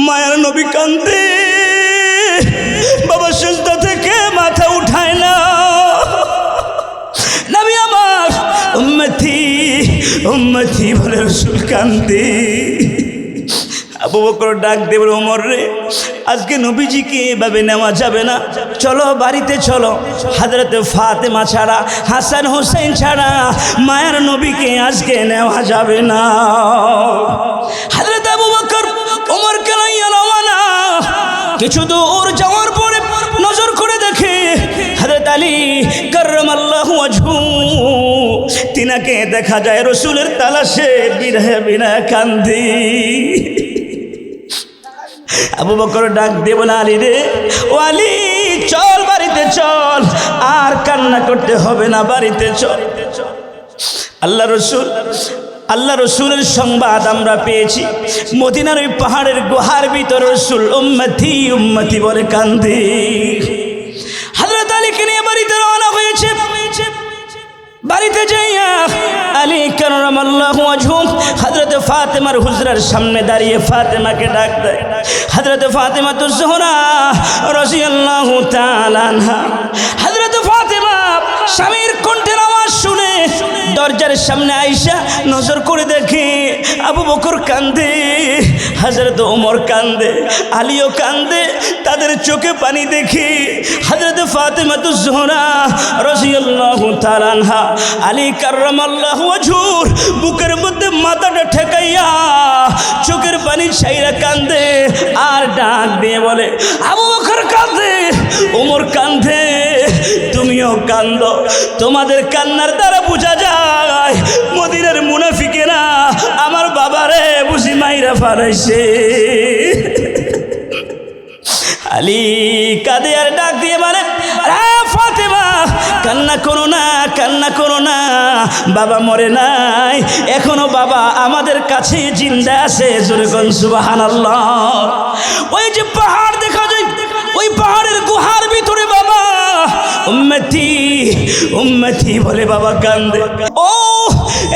মায়ের নবী কান্দে, বাবা সিজদা থেকে মাথা উঠায় না। নবী আমার উম্মতি উম্মতি বলে রাসূল কান্দে। আবু বকর ডাক দিয়ে বলে, ওমর রে, আজকে নবীজিকে এভাবে নেওয়া যাবে না, চলো বাড়িতে চলো। হযরতে ফাতেমা ছাড়া, হাসান হোসেন ছাড়া মায়ের নবীকে আজকে নেওয়া যাবে না। হযরত আবু বকর ওমরকে নিয়ে রওনা। কিছু দূর যাওয়ার পরে নজর করে দেখে হযরত আলী কাররামাল্লাহু ওয়াজহু, তিনাকে দেখা যায় রাসূলের তালাশে বিরহে বিরহে কান্দে। আবু বকর ডাক দিয়ে বলে, আলী রে, ও আলী, চল বাড়িতে চল, আর কান্না করতে হবে না, বাড়িতে চল। আল্লাহ রসুলের সংবাদ আমরা পেয়েছি, মদিনার ওই পাহাড়ের গুহার ভিতর রাসূল উম্মতি উম্মতি বলে কান্দে। হযরত আলীকে নিয়ে বাড়িতে রওনা হয়েছে। বাড়িতে যাইয়া আলী কাররামাল্লাহু ওয়াজহু হযরতে ফাতেমার হুজরার সামনে দাঁড়িয়ে ফাতেমাকে ডাক দেয়। হযরতে ফাতেমাতুজ জোহরা রাদিয়াল্লাহু তাআলা আনহা, হযরতে ফাতেমা স্বামীর কণ্ঠের আওয়াজ শুনে দরজার সামনে আইসা নজর করে দেখে আবু বকর কান্দে, হযরত ওমর কান্দে, আলীও কান্দে। তাদের চোখে পানি দেখে হযরতে ফাতেমাতুজ জোহরা রাদিয়াল্লাহু তাআলা আনহা আলী কাররামাল্লাহু ওয়াজহুর বুকের মধ্যে মাথাটা ঠেকাইয়া চোখের পানি ছাইরা কান্দে, আর ডাক দিয়ে বলে, আবু বকর কান্দে, ওমর কান্দে, তুমিও কান্দো। তোমাদের কান্নার দ্বারা বোঝা যায় মদিনার মুনাফিকেরা আমার বাবারে বুঝি মাইরা ফালাইছে। আলী কাঁদে আর ডাক দিয়ে বলে, ফাতেমা, কান্না করো না, কান্না করো না, বাবা মরে নাই, এখনো বাবা আমাদের কাছে জিন্দা আছে। জোরে কোন সুবহানাল্লাহ। ওই যে পাহাড় দেখা যায়, ওই পাহাড়ের গুহার ভিতরে বাবা উম্মতি উম্মতি বলে বাবা কান্দে। ও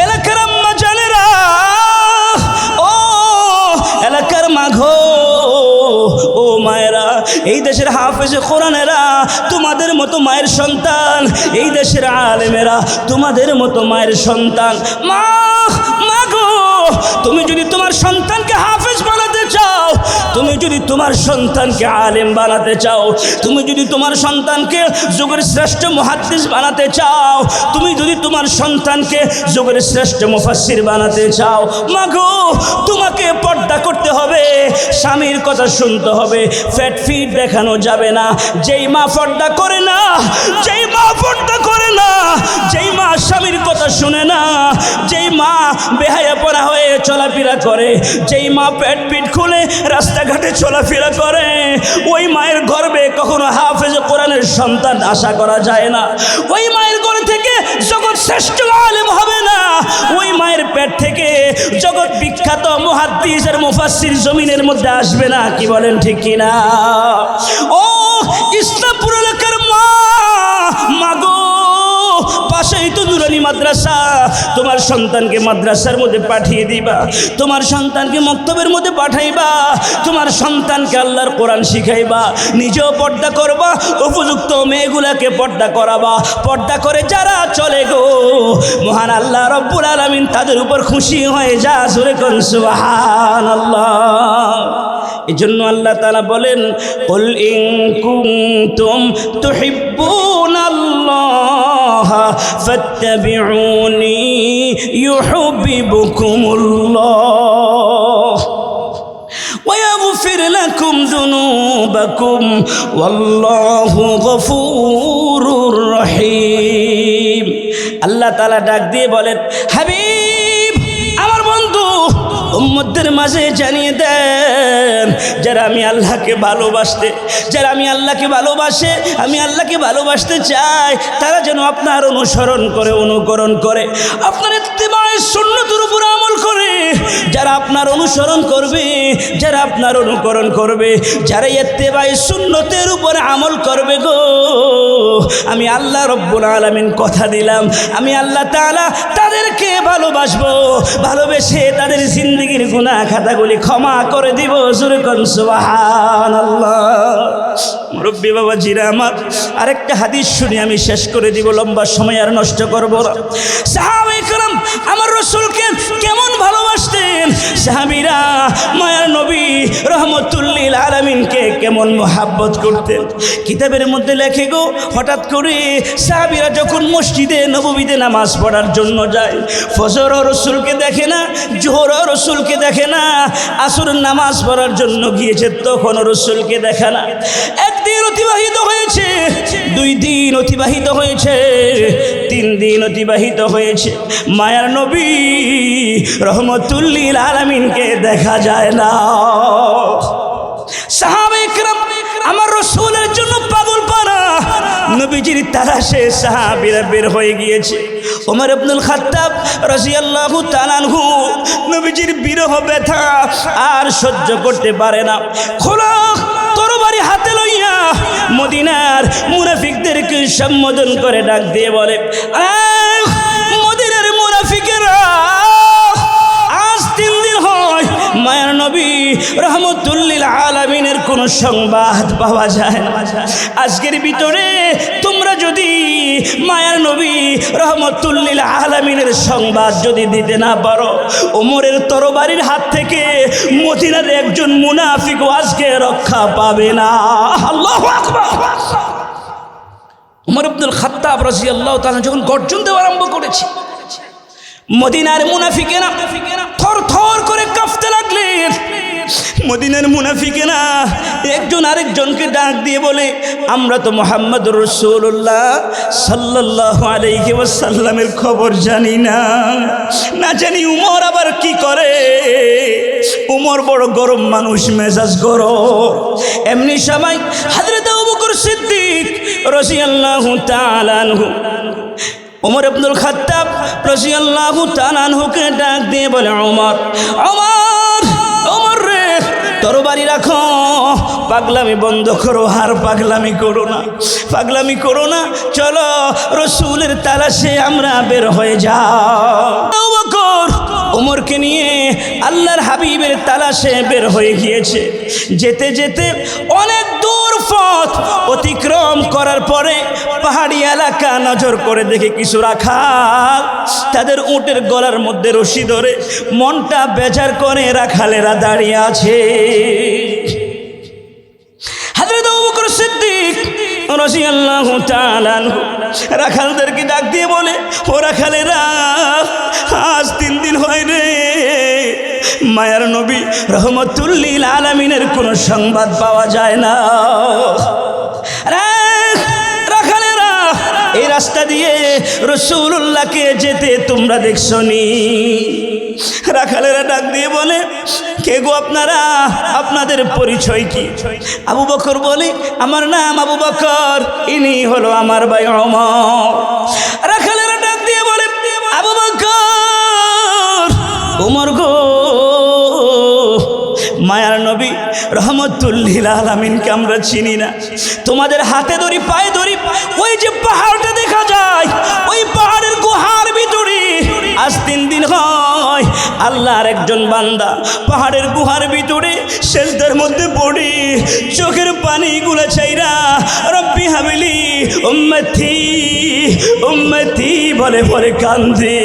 এলাকার আম্মা জানেরা, ও এলাকার মাঘো, ও মায়েরা, এই দেশের হাফেজে কোরআনেরা তোমাদের মতো মায়ের সন্তান, এই দেশের আলেমেরা তোমাদের মতো মায়ের সন্তান। মা গো, তুমি যদি তোমার সন্তানকে হাফেজ বানাতে চাও, তুমি যদি তোমার সন্তানকে আলেম বানাতে চাও, তুমি যদি তোমার সন্তানকে যুগের শ্রেষ্ঠ মুহাদ্দিস বানাতে চাও, তুমি যদি তোমার সন্তানকে যুগের শ্রেষ্ঠ মুফাসসির বানাতে চাও, মা গো, তোমাকে পর্দা করতে হবে, স্বামীর কথা শুনতে হবে, ফ্যাট ফিট দেখানো যাবে না। যেই মা পর্দা করে না, যেই মা পর্দা করে না, যেই মা স্বামীর কথা শুনে না, যেই মা বেহায়াপনা হয়ে চলাফেরা করে, যেই মা পেট পিট খুলে রাস্তাঘাটে চলাফেরা করে, ওই মায়ের গর্ভে কখনো হাফেজ কোরআনের সন্তান আশা করা যায় না। ওই মায়ের গর্ভ থেকে জগৎ শ্রেষ্ঠ আলেম হবে না। ওই মায়ের পেট থেকে জগৎ বিখ্যাত মুহাদ্দিস আর মুফাসসির জমিনের মধ্যে আসবে না। কি বলেন ঠিক কিনা? ও ইসলামপুর এলাকার মা, মাগো, পাশেই তো নুরানি মাদ্রাসা, তোমার সন্তানকে মাদ্রাসার মধ্যে পাঠিয়ে দিবা, তোমার সন্তানকে মক্তবের মধ্যে পাঠাইবা, তোমার সন্তানকে আল্লাহর কোরআন শিখাইবা, নিজেও পর্দা করবা, উপযুক্ত মেয়েগুলাকে পর্দা করাবা। পর্দা করে যারা চলে গো, মহান আল্লাহ রব্বুল আলামিন তাদের উপর খুশি হয়ে যা। জোরে কোন সুবহানাল্লাহ। এজন্য আল্লাহ তাআলা বলেন, কুল ইন কুনতুম তুহিব্বুনাল্লাহ ফাত্তাবিউনি ইউহিব্বুকুমুল্লাহ ওয়া ইয়াগফির লাকুম যুনুবাকুম ওয়াল্লাহু গফুরুর রহিম। আল্লাহ তাআলা ডাক দিয়ে বলেন, হাবিব, আমার বন্ধু, উম্মতদের মাঝে জানিয়ে দেন, যারা আমি আল্লাহকে ভালোবাসতে, যারা আমি আল্লাহকে ভালোবাসে, আমি আল্লাহকে ভালোবাসতে চাই, তারা যেন আপনার অনুসরণ করে, অনুকরণ করে, আপনার ইত্তিবায়ে সুন্নতের উপর আমল করে, যারা আপনার অনুসরণ করবে, যারা আপনার অনুকরণ করবে, যারা ইত্তেবায়ে সুন্নতের উপর আমল করবে গো, আমি আল্লাহ রব্বুল আলামিন কথা দিলাম, আমি আল্লাহ তাআলা তাদেরকে ভালোবাসবো, ভালোবেসে তাদের জিন্দেগির গুনাহ খাতাগুলি ক্ষমা করে দিব। জোরে কোন সুবহানাল্লাহ। মুরব্বী বাবাজিরা আমার, আরেকটা হাদিস শুনি আমি শেষ করে দিব, লম্বা সময় আর নষ্ট করব না। সাহাবায়ে কেরাম আমার রাসূলকে কেমন ভালোবাসতেন, সাহাবীরা মায়ার নবী রহমতুল লিল আলামিনকে কেমন মোহাব্বত করতেন। কিতাবের মধ্যে লেখে গো, হঠাৎ করে সাহাবীরা যখন মসজিদে নববীতে নামাজ পড়ার জন্য যায়, ফজর রাসূলকে দেখে না, জোহর রাসূলকে দেখে না, আসর নামাজ পড়ার জন্য গিয়েছে তখন রাসূলকে দেখে না। একদিন অতিবাহিত হয়েছে, 2 দিন অতিবাহিত হয়েছে, 3 দিন অতিবাহিত হয়েছে, মায়ার নবী রহমতুল লিল আলামিনকে দেখা যায় না। সাহাবায়ে কেরাম আমার রাসূলের জন্য পাগল পারা, নবীজির তালাশে সাহাবীরা বের হয়ে গিয়েছে। ওমর ইবনুল খাত্তাব রাদিয়াল্লাহু তাআলা আনহু নবীজির বিরহ ব্যথা আর সহ্য করতে পারে না, খোলা তরবারি হাতে লইয়া মদিনার মুনাফিকদেরকে সম্বোধন করে ডাক দিয়ে বলে, মদিনার মুনাফিকেরা, আজ 3 দিন হয় মায়ার নবী রহমতুল লিল আলামিনের কোনো সংবাদ পাওয়া যায় না। আজকের ভিতরে তোমরা যদি মায়ার নবী রহমতুল লিল আলামিনের সংবাদ যদি দিতে না পারো, ওমরের তরবারির হাত থেকে মদিনার একজন মুনাফিক আজকে রক্ষা পাবে না। আল্লাহু আকবার। ওমর ইবনুল খাত্তাব রাদিয়াল্লাহু তাআলা যখন গর্জন দেওয়া আরম্ভ করেছে, মদিনার মুনাফিকেরা থর থর করে কাঁপতে লাগলেন। মদিনার মুনাফিকেরা একজন আরেকজনকে ডাক দিয়ে বলে, আমরা তো মুহাম্মদুর রাসূলুল্লাহ সাল্লাল্লাহু আলাইহি ওয়াসাল্লামের খবর জানি না, না জানি উমর আবার কি করে। উমর বড় গরম মানুষ, মেজাজ গরম। এমনি সময় হযরত আবু বকর সিদ্দিক রাদিয়াল্লাহু তাআলা আনহু ওমর ইবনুল খাত্তাব রাদিয়াল্লাহু তাআলা আনহুকে ডাক দিয়ে বলে, ওমর, ওমর, ওমর রে, তরবারি রাখো, পাগলামি বন্ধ করো, আর পাগলামি করো না, পাগলামি করো না, চলো রাসূলের তালাশে আমরা বের হয়ে যাও। আবু বকর ওমরকে নিয়ে আল্লাহর হাবিবের তালাশে বের হয়ে গিয়েছে। যেতে যেতে অনেক দূর পথ অতিক্রম করার পরে পাহাড়ি এলাকা নজর করে দেখে কিছু রাখাল তাদের উটের গলার মধ্যে রশি ধরে মনটা বেজার করে রাখালেরা দাঁড়িয়ে আছে। হযরত আবু বকর সিদ্দিক রাদিয়াল্লাহু তাআলা আনহু রাখালদেরকে ডাক দিয়ে বলে, ও রাখালেরা, আজ 3 দিন হয় রে মায়ার নবী রহমতুল লিল আলামিনের কোনো সংবাদ পাওয়া যায় না। রাখালেরা, এই রাস্তা দিয়ে রাসূলুল্লাহকে যেতে তোমরা দেখছো নি? রাখালেরা ডাক দিয়ে বলে, কে গো আপনারা, আপনাদের পরিচয় কি? আবু বকর বলে, আমার নাম আবু বকর, ইনি হলো আমার ভাই ওমর। রাখালেরা ডাক দিয়ে বলে, আবু বকর, ওমর গো, মায়ার নবী রহমতুল লিল আলামিনকে আমরা চিনি না, তোমাদের হাতে ধরি, পায়ে ধরি, ওই যে পাহাড়টা দেখা যায়, ওই পাহাড়ের গুহার ভিতরে আজ 3 দিন হয় আল্লাহর একজন বান্দা পাহাড়ের গুহার ভিতরে সেজদার মধ্যে পড়ে চোখের পানিগুলো চাইরা রব্বি হাবিলি উম্মতি উম্মতি বলে বলে কান্দে।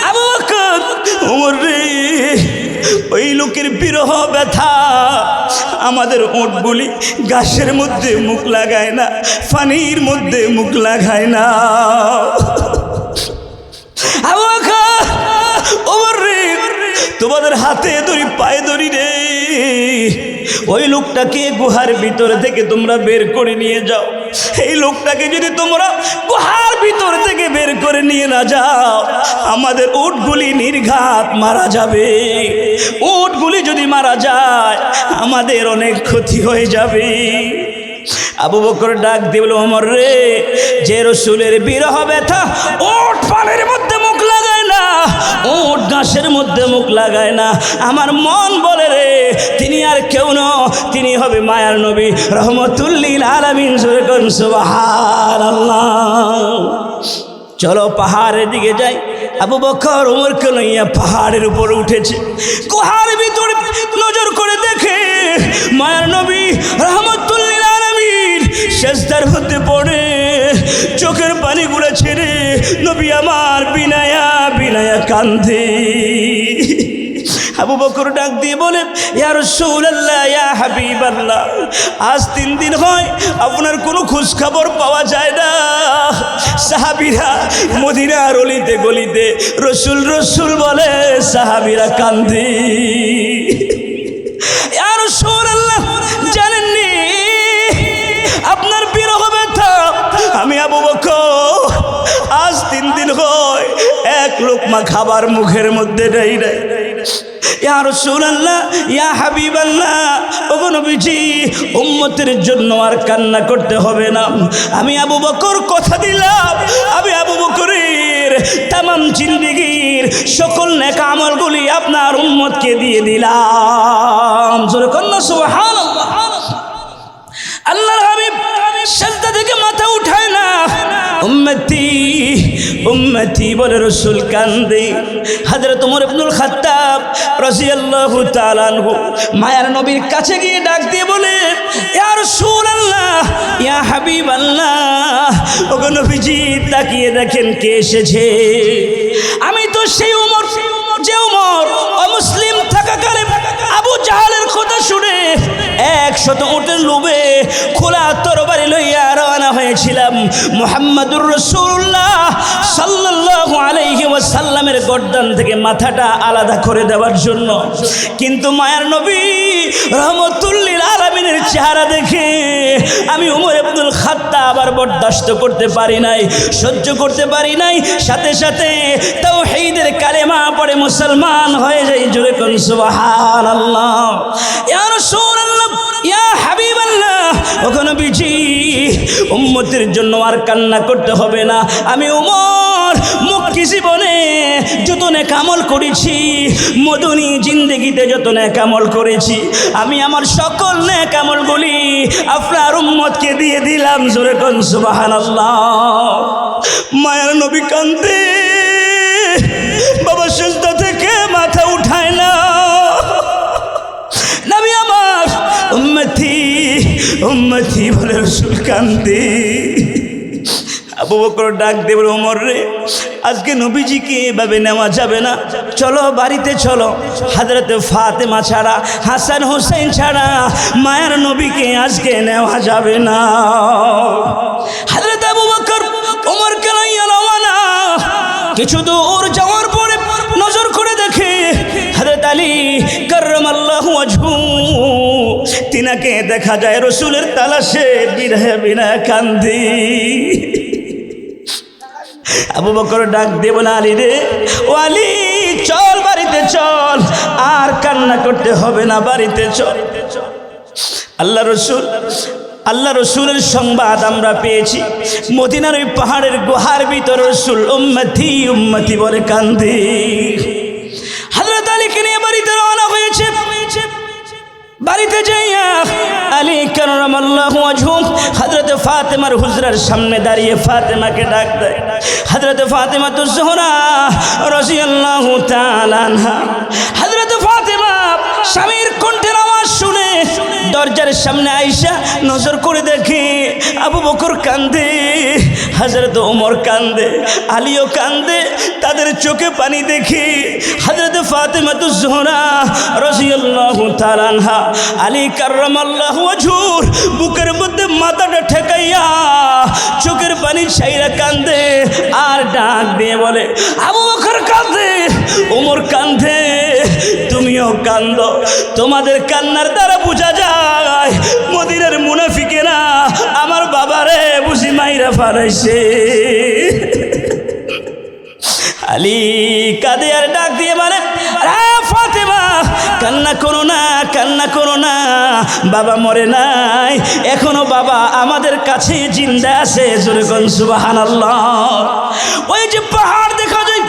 আবু বকর, ওমর রে, ওই লোকের বিরহ ব্যথা আমাদের ওঁটগুলি ঘাসের মধ্যে মুখ লাগায় না, পানির মধ্যে মুখ লাগায় না। আবু বকর, ওমর রে, তোমাদের হাতে ধরি, পায়ে ধরি রে, ওই লোকটাকে গুহার ভিতর থেকে তোমরা বের করে নিয়ে যাও। এই লোকটাকে যদি তোমরা গুহার ভিতর থেকে বের করে নিয়ে না যাও, আমাদের উটগুলি নির্ঘাত মারা যাবে। উটগুলি যদি মারা যায় আমাদের অনেক ক্ষতি হয়ে যাবে। আবু বকর ডাক দিয়ে বলে, ওমর রে, যে রাসূলের বিরহ ব্যথা উট পানির মধ্যে মুখ লাগায় উট ঘাসের মধ্যে মুখ লাগায় না। আমার মন বলে রে তিনি আর কেউ না, তিনি হবে মায়ার নবী রহমতুল লিল আলামিন। জোরে কোন সুবহানাল্লাহ। চলো পাহাড়ের দিকে যাই। আবু বকর ওমরকে লইয়া পাহাড়ের উপর উঠেছে। গুহার ভিতরে নজর করে দেখে মায়ার নবী রহমতুল লিল আলামিন সেজদার মধ্যে পড়ে চোখের পানিগুলো ছেড়ে নবী আমার বিনায়া বিনায়া কান্দে। আবু বকর ডাক দিয়ে বলে, ইয়া রাসূলুল্লাহ, ইয়া হাবিবাল্লাহ, আজ 3 দিন হয় আপনার কোনো খোঁজ খবর পাওয়া যায় না। সাহাবীরা মদিনার অলিতে গলিতে রসুল রসুল বলে সাহাবীরা কান্দে। ইয়া রাসূলুল্লাহ, জানেননি আপনার বিরহ ব্যথা আমি আবু বকর আজ 3 দিন হয় এক লোকমা খাবার মুখের মধ্যে দেই নাই। ইয়া রাসূলুল্লাহ, ইয়া হাবিবাল্লাহ, ওগো নবীজি, উম্মতের জন্য আর কান্না করতে হবে না। আমি আবু বকর কথা দিলাম, আমি আবু বকরের তামাম জিন্দেগীর সকল নেক আমলগুলি আপনার উম্মতকে দিয়ে দিলাম। জোরে কন্না সুবহানাল্লাহ। আল্লাহর হাবিব সেজদা থেকে মাথা উঠায় না। উম্মতি উম্মতি বলে রসুল কান্দে। হযরত ওমর ইবনুল খাত্তাব রাদিয়াল্লাহু তাআলা আনহু মায়ার নবীর কাছে গিয়ে ডাক দিয়ে বলে, ইয়া রাসূলুল্লাহ, ইয়া হাবিবাল্লাহ, ওগো নবীজি তাকিয়ে দেখেন কে এসেছে। আমি তো সেই ওমর, যে ওমর অমুসলিম থাকাকালে আবু জাহালের কথা শুনে 100 উটের লোভে খোলা তরবারি লইয়া রওনা হয়েছিলাম মুহাম্মাদুর রাসূলুল্লাহ সাল্লাল্লাহু আলাইহি ওয়াসাল্লামের গর্দান থেকে মাথাটা আলাদা করে দেওয়ার জন্য। কিন্তু মায়ার নবী রহমতুল লিল আলামিনের চেহারা দেখে আমি ওমর ইবনুল খাত্তাব আর বরদাস্ত করতে পারি নাই, সহ্য করতে পারি নাই। সাথে সাথে তাওহীদের কালেমা পড়ে মুসলমান হয়ে যাই। জোরে কোন সুবহানাল্লাহ। ইয়া রাসূলুল্লাহ, ইয়া হাবিবাল্লাহ, ওগো নবীজি, উম্মতের জন্য আর কান্না করতে হবে না। আমি ওমর মক্কি জীবনে যত নেক আমল করেছি, মদনী জিন্দেগিতে যত নেক আমল করেছি, আমি আমার সকল নেক আমলগুলি আপনার উম্মতকে দিয়ে দিলাম। জোরে কোন সুবহানাল্লাহ। মায়ার নবী কান্দে, বাবা সেজদা থেকে মাথা উঠায় না। নবী আমার উম্মতি উম্মতি বলে রসুল কান্দে। আবু বকর ডাক দিয়ে বলে, ওমর রে, আজকে নবীজিকে এভাবে নেওয়া যাবে না, চলো বাড়িতে চলো। হযরতে ফাতেমা ছাড়া, হাসান হোসেন ছাড়া মায়ের নবীকে আজকে নেওয়া যাবে না। হযরত আবু বকর ওমরকে লইয়া রওনা। কিছু দূর যাওয়ার পরে নজর করে দেখে হযরত আলী কাররামাল্লাহু ওয়াজহু, তিনাকে দেখা যায় রসুলের তালাশে বিরহে বিনা কান্দি। আবু বকর ডাক দিয়ে বলে, আলী রে, ও আলী, চল বাড়িতে চল, আর কান্না করতে হবে না, বাড়িতে চল। আল্লাহ রসুলের সংবাদ আমরা পেয়েছি। মদিনার ওই পাহাড়ের গুহার ভিতর রসুল উম্মতি উম্মতি বলে কান্দে। হযরত আলীকে নিয়ে বাড়িতে রওনা হয়েছে। বাড়িতে যাইয়া আলী কাররামাল্লাহু ওয়াজহু হযরতে ফাতেমার হুজরার সামনে দাঁড়িয়ে ফাতেমাকে ডাক দেয়। হযরতে ফাতেমাতুজ জোহরা রাদিয়াল্লাহু তাআলা আনহা, হযরতে ফাতেমা স্বামীর কণ্ঠের আওয়াজ শুনে দরজার সামনে আইসা নজর করে দেখে আবু বকর কান্দে, হযরত ওমর কান্দে, আলীও কান্দে। তাদের চোখে পানি দেখে হযরতে ফাতেমাতুজ জোহরা রাদিয়াল্লাহু তাআলা আনহা আলী কাররামাল্লাহু ওয়াজহুর বুকের মধ্যে মাথাটা ঠেকাইয়া চোখের পানি ছাইরা কান্দে আর ডাক দিয়ে বলে, আবু বকর কান্দে, ওমর কান্দে, তুমিও কান্দো। তোমাদের কান্নার দ্বারা বোঝা যায় মদিনার মুনাফিকেরা আমার বাবারে বুঝি মাইরা ফালাইছে। আলী কাঁদে আর ডাক দিয়ে বলে, ফাতেমা, কান্না করো না, কান্না করো না, বাবা মরে নাই, এখনো বাবা আমাদের কাছে জিন্দা আছে। জোরে কোন সুবহানাল্লাহ। ওই যে পাহাড় দেখা যায়,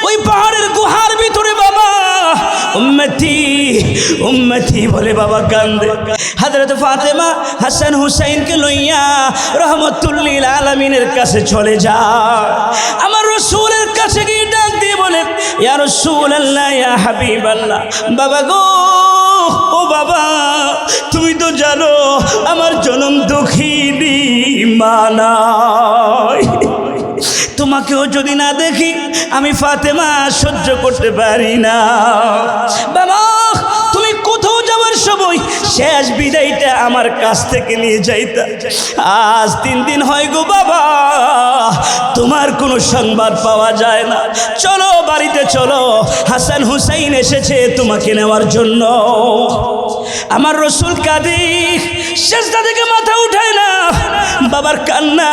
ওই পাহাড়ের গুহার ভিতরে বাবা উম্মতি উম্মতি বলে বাবা কান্দে। হযরত ফাতেমা হাসান হুসাইনকে লইয়া রহমতুল্লিল আলামিনের কাছে চলে যায়। আমার রাসূলের কাছে গিয়ে ডাক দিয়ে বলে, ইয়া রাসূলুল্লাহ, ইয়া হাবিবাল্লাহ, বাবা গো, ও বাবা, তুমি তো জানো আমার জনম দুঃখিনী মা নাই। তোমাকেও যদি না দেখি আমি ফাতেমা সহ্য করতে পারি না। বাবা, তুমি কোথাও যাওয়ার সময় শেষ বিদায়টা আমার কাছ থেকে নিয়ে যাইতা। আজ 3 দিন হয় গো বাবা, তোমার কোনো সংবাদ পাওয়া যায় না। চলো বাড়িতে চলো, হাসান হুসাইন এসেছে তোমাকে নেওয়ার জন্য। আমার রাসূল কাঁদে, সেজদা থেকে মাথা উঠায় না। বাবার কান্না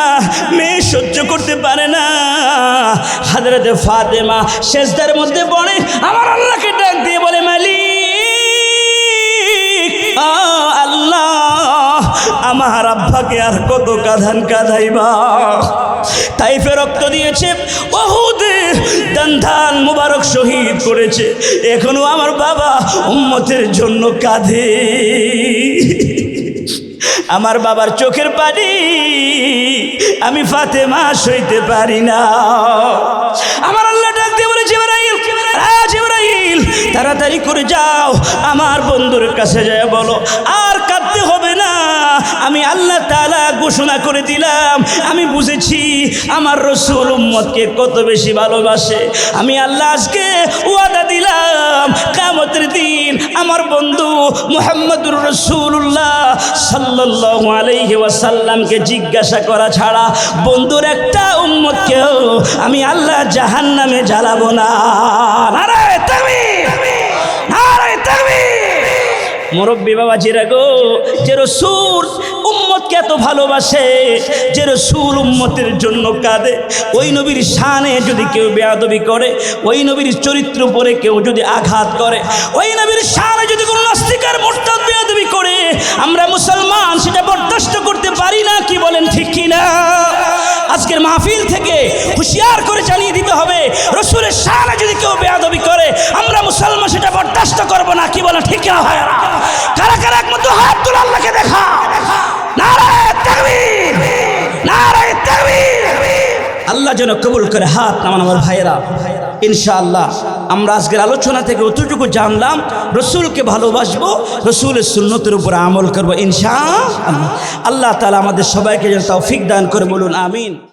মেয়ে সহ্য করতে পারে না। হযরত ফাতেমা সেজদার মধ্যে পড়ে আমার আল্লাহকে ডাক দিয়ে বলে, মালিক আল্লাহ, আমার আব্বাকে আর কত কাঁদাইবা? তাইফে রক্ত দিয়েছে, উহুদে দান মুবারক শহীদ করেছে, এখনো আমার বাবা উম্মতের জন্য কাঁদে। আমার বাবার চোখের পানি আমি ফাতেমা সইতে পারি না। আমার আল্লাহ ডাক দিয়ে বলে, জিবরাইল, জিবরাইল, তাড়াতাড়ি করে যাও, আমার বন্ধুর কাছে যায় বলো আর কাঁদতে হবে না। আমি আল্লাহ তাআলা ঘোষণা করে দিলাম, আমি বুঝেছি আমার রাসূল উম্মতকে কত বেশি ভালোবাসে। আমি আল্লাহ আজকে ওয়াদা দিলাম, কিয়ামতের দিন আমার বন্ধু মুহাম্মদুর রাসূলুল্লাহ সাল্লাল্লাহু আলাইহি ওয়াসাল্লামকে জিজ্ঞাসা করা ছাড়া বন্ধুর একটা উম্মতকেও আমি আল্লাহ জাহান্নামে জ্বালাবো না। নারায়ে তাকবীর, নারায়ে তাকবীর। মুরব্বী বাবাজিরা গো, যে রাসূল উম্মতকে এত ভালোবাসে, যে রাসূল উম্মতের জন্য কাঁদে, ওই নবীর শানে যদি কেউ বেয়াদবি করে, ওই নবীর চরিত্র উপরে কেউ যদি আঘাত করে, ওই নবীর শানে যদি কোনো নাস্তিকের মুরতাদ বেয়াদবি করে, আমরা মুসলমান সেটা বরদাস্ত করতে পারি না। কি বলেন ঠিক কি না? আজকের মাহফিল থেকে হুঁশিয়ার করে জানিয়ে দিতে হবে, রাসূলের শানে যদি কেউ বেয়াদবি করে, আমরা মুসলমান সেটা বরদাস্ত করব না। কি বলেন ঠিক না? হয় না? কারা কারা একমাত্র হাত তুলে আল্লাহকে দেখা। নারায়ে তাকবীর, নারায়ে তাকবীর। আল্লাহ যেন কবুল করে। হাত নামান আমার ভাইয়েরা। ইনশাআল্লাহ আমরা আজকের আলোচনা থেকে অতটুকু জানলাম, রসুলকে ভালোবাসবো, রসুলের সুন্নতের উপর আমল করবো ইনশাআল্লাহ। আল্লাহ তাআলা আমাদের সবাইকে যেন তৌফিক দান করে, বলুন আমিন।